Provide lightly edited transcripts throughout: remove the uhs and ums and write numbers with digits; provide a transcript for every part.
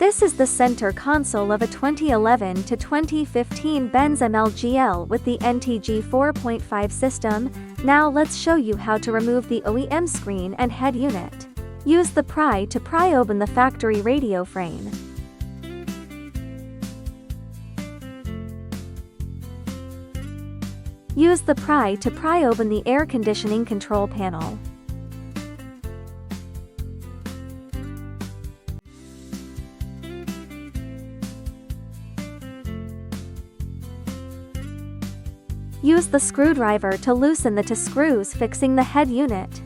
This is the center console of a 2011 to 2015 Benz MLGL with the NTG4.5 system. Now let's show you how to remove the OEM screen and head unit. Use the pry to pry open the factory radio frame. Use the pry to pry open the air conditioning control panel. Use the screwdriver to loosen the two screws fixing the head unit.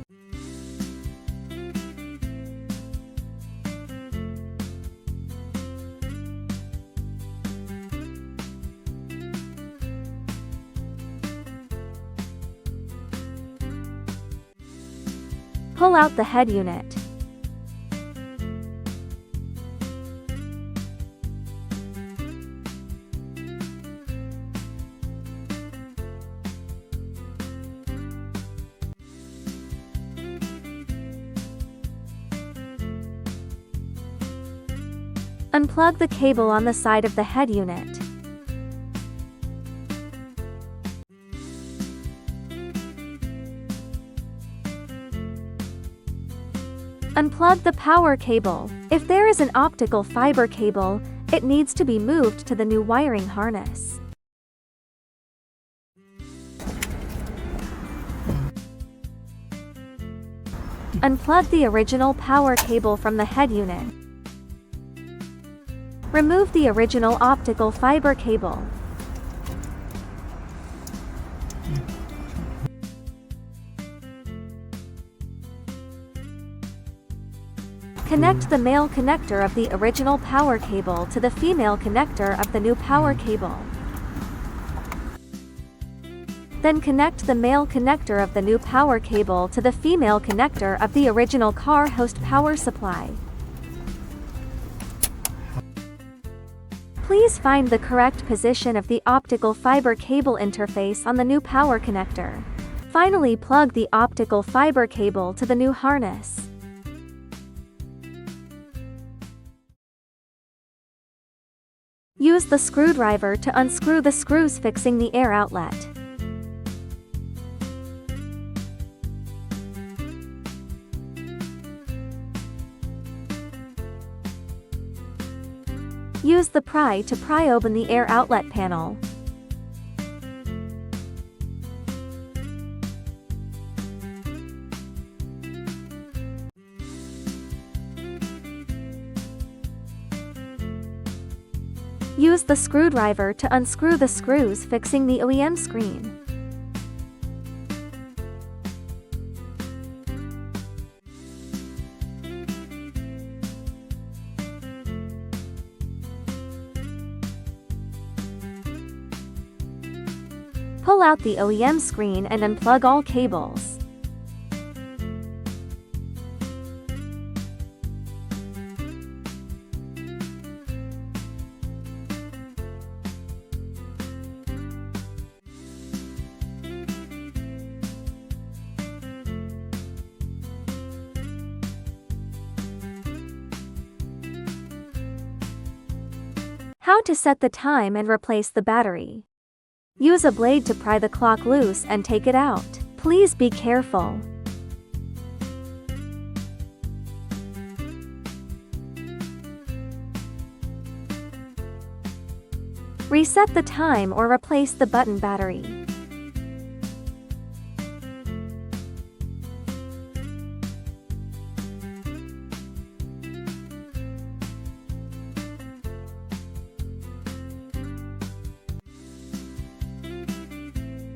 Pull out the head unit. Unplug the cable on the side of the head unit. Unplug the power cable. If there is an optical fiber cable, it needs to be moved to the new wiring harness. Unplug the original power cable from the head unit. Remove the original optical fiber cable. Connect the male connector of the original power cable to the female connector of the new power cable. Then connect the male connector of the new power cable to the female connector of the original car host power supply. Please find the correct position of the optical fiber cable interface on the new power connector. Finally, plug the optical fiber cable to the new harness. Use the screwdriver to unscrew the screws fixing the air outlet. Use the pry to pry open the air outlet panel. Use the screwdriver to unscrew the screws fixing the OEM screen. Pull out the OEM screen and unplug all cables. How to set the time and replace the battery. Use a blade to pry the clock loose and take it out. Please be careful. Reset the time or replace the button battery.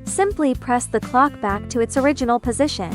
Simply press the clock back to its original position.